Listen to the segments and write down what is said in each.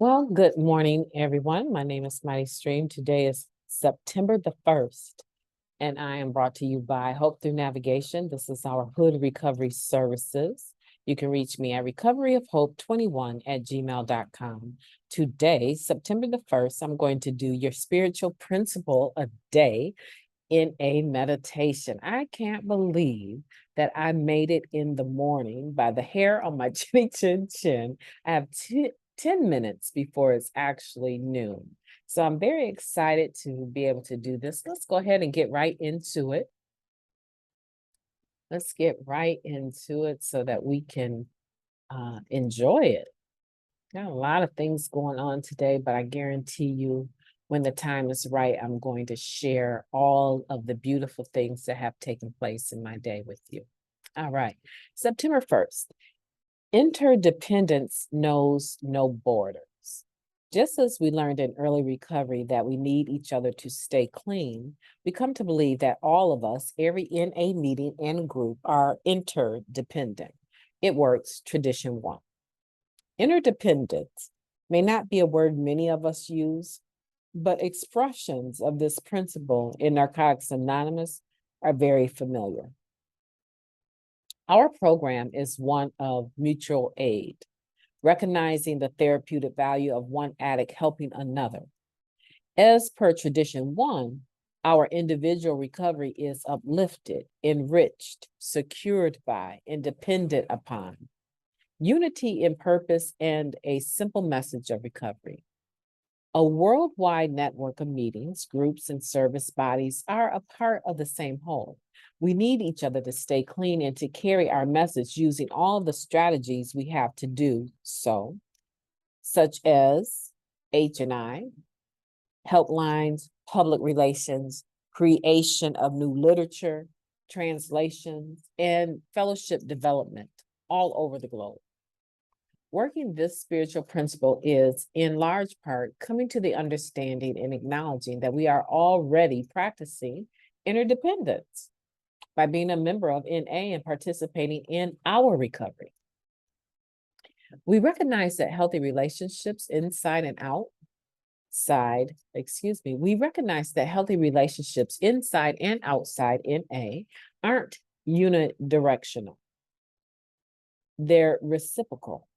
Well, good morning, everyone. My name is MightyStream. Today is September the 1st, and I am brought to you by Hope Through Navigation. This is our H.O.O.D recovery services. You can reach me at recoveryofhope21@gmail.com. Today, September the 1st, I'm going to do your spiritual principle a day in a meditation. I can't believe that I made it in the morning by the hair on my chinny chin chin. I have 10 minutes before it's actually noon. So I'm very excited to be able to do this. Let's go ahead and get right into it. Let's get right into it so that we can enjoy it. Got a lot of things going on today, but I guarantee you when the time is right, I'm going to share all of the beautiful things that have taken place in my day with you. All right, September 1st. Interdependence knows no borders. Just as we learned in early recovery that we need each other to stay clean, we come to believe that all of us, every NA meeting and group, are interdependent. It works, tradition one. Interdependence may not be a word many of us use, but expressions of this principle in Narcotics Anonymous are very familiar. Our program is one of mutual aid, recognizing the therapeutic value of one addict helping another. As per tradition one, our individual recovery is uplifted, enriched, secured by, and dependent upon. Unity in purpose and a simple message of recovery. A worldwide network of meetings, groups, and service bodies are a part of the same whole. We need each other to stay clean and to carry our message using all the strategies we have to do so, such as H&I, helplines, public relations, creation of new literature, translations, and fellowship development all over the globe. Working this spiritual principle is, in large part, coming to the understanding and acknowledging that we are already practicing interdependence by being a member of NA and participating in our recovery. We recognize that healthy relationships inside and outside, we recognize that healthy relationships inside and outside NA aren't unidirectional. They're reciprocal,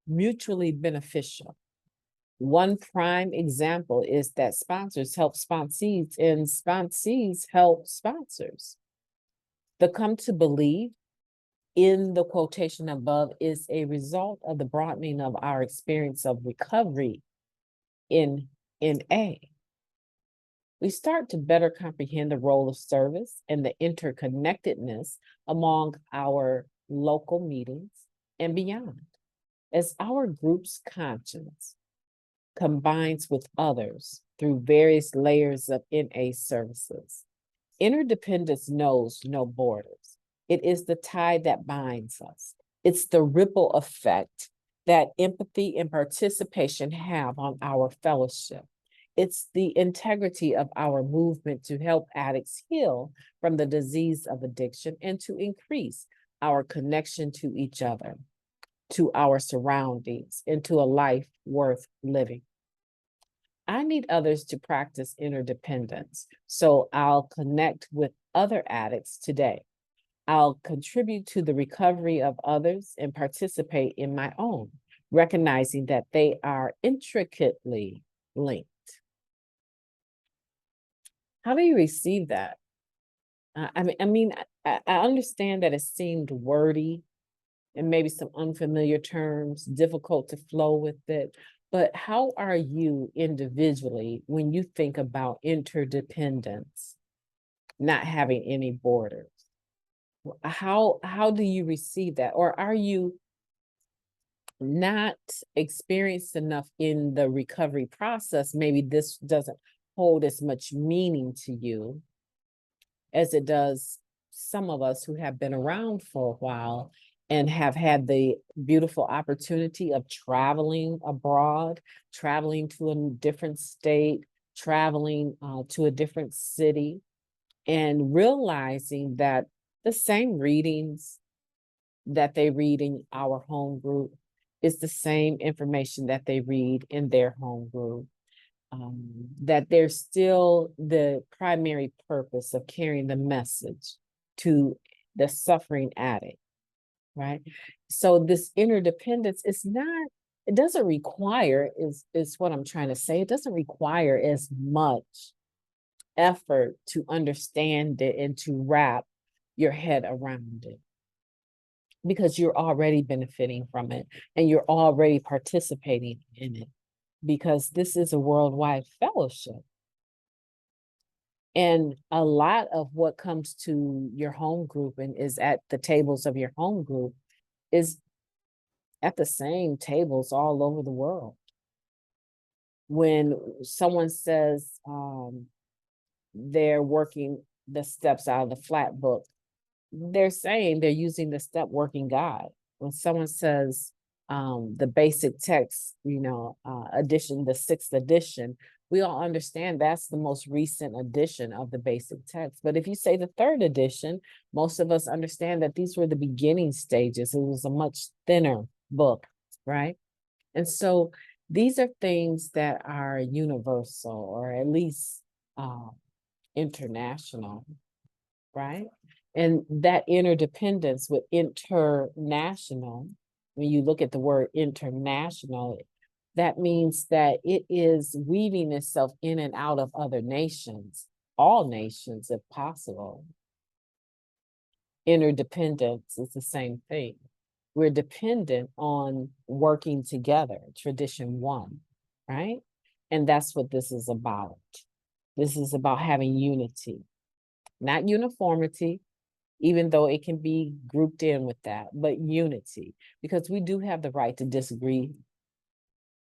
mutually beneficial. One prime example is that sponsors help sponsees and sponsees help sponsors. The come to believe in the quotation above is a result of the broadening of our experience of recovery in NA. We start to better comprehend the role of service and the interconnectedness among our local meetings and beyond. As our group's conscience combines with others through various layers of NA services, interdependence knows no borders. It is the tie that binds us. It's the ripple effect that empathy and participation have on our fellowship. It's the integrity of our movement to help addicts heal from the disease of addiction and to increase our connection to each other, to our surroundings, and to a life worth living. I need others to practice interdependence, so I'll connect with other addicts today. I'll contribute to the recovery of others and participate in my own, recognizing that they are intricately linked. How do you receive that? I understand that it seemed wordy and maybe some unfamiliar terms, difficult to flow with it. But how are you individually when you think about interdependence, not having any borders? How do you receive that? Or are you not experienced enough in the recovery process? Maybe this doesn't hold as much meaning to you as it does some of us who have been around for a while and have had the beautiful opportunity of traveling abroad, traveling to a different state, traveling to a different city, and realizing that the same readings that they read in our home group, is the same information that they read in their home group. That there's still the primary purpose of carrying the message to the suffering addict, right? So this interdependence is not, it doesn't require, is what I'm trying to say, it doesn't require as much effort to understand it and to wrap your head around it, because you're already benefiting from it and you're already participating in it, because this is a worldwide fellowship. And a lot of what comes to your home group and is at the tables of your home group is at the same tables all over the world. When someone says they're working the steps out of the flat book, they're saying they're using the step working guide. When someone says the basic text, edition, the 6th edition, we all understand that's the most recent edition of the basic text. But if you say the 3rd edition, most of us understand that these were the beginning stages. It was a much thinner book, right? And so these are things that are universal, or at least international, right? And that interdependence with international, when you look at the word international, that means that it is weaving itself in and out of other nations, all nations if possible. Interdependence is the same thing. We're dependent on working together, tradition one, right? And that's what this is about. This is about having unity, not uniformity, even though it can be grouped in with that, but unity, because we do have the right to disagree,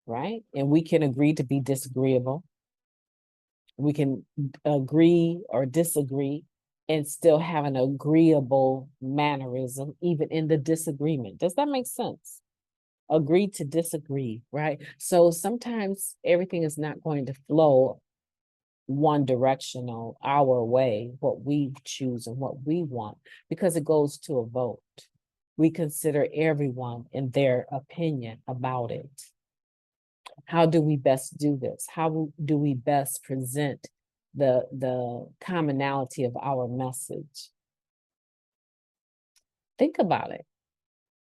right? And we can agree to be disagreeable. We can agree or disagree and still have an agreeable mannerism, even in the disagreement. Does that make sense? Agree to disagree, right? So sometimes everything is not going to flow one directional, our way, what we choose and what we want, because it goes to a vote. We consider everyone and their opinion about it. How do we best do this? How do we best present the commonality of our message? Think about it,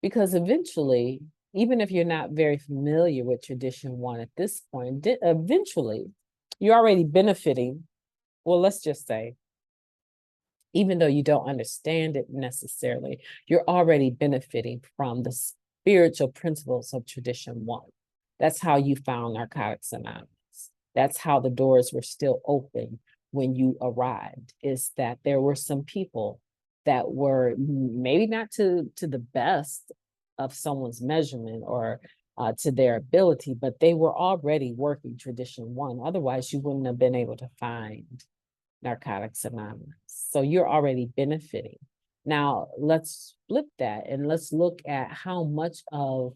because eventually, even if you're not very familiar with tradition one at this point, eventually you're already benefiting. Well, let's just say, even though you don't understand it necessarily, you're already benefiting from the spiritual principles of tradition one. That's how you found Narcotics Anonymous. That's how the doors were still open when you arrived, is that there were some people that were maybe not to the best of someone's measurement or to their ability, but they were already working tradition one. Otherwise, you wouldn't have been able to find Narcotics Anonymous. So you're already benefiting. Now, let's flip that and let's look at how much of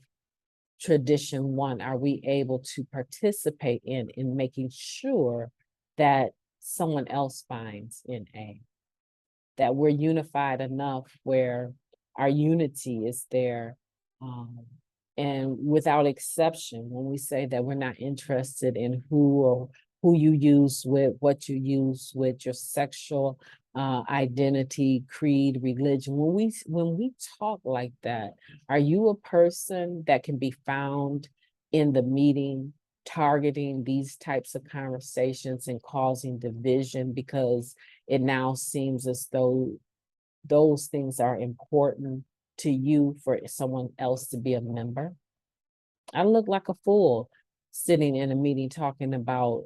tradition one are we able to participate in making sure that someone else finds in A, that we're unified enough where our unity is there. And without exception, when we say that we're not interested in who you use with, what you use with, your sexual identity, creed, religion. When we talk like that, are you a person that can be found in the meeting targeting these types of conversations and causing division because it now seems as though those things are important to you for someone else to be a member? I look like a fool sitting in a meeting talking about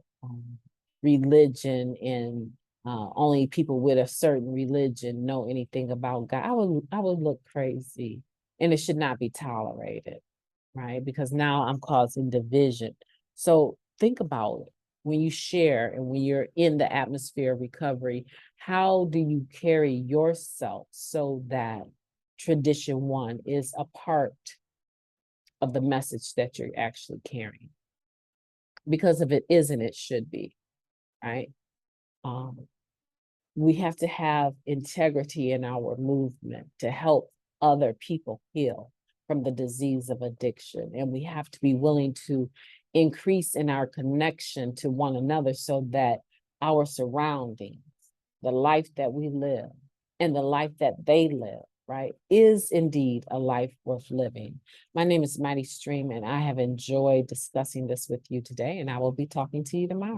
religion and only people with a certain religion know anything about God. I would look crazy, and it should not be tolerated, right? Because now I'm causing division. So think about it. When you share and when you're in the atmosphere of recovery, how do you carry yourself so that tradition one is a part of the message that you're actually carrying? Because if it isn't, it should be, right? We have to have integrity in our movement to help other people heal. from the disease of addiction. And we have to be willing to increase in our connection to one another so that our surroundings, the life that we live and the life that they live, right, is indeed a life worth living. My name is MightyStream, and I have enjoyed discussing this with you today, and I will be talking to you tomorrow.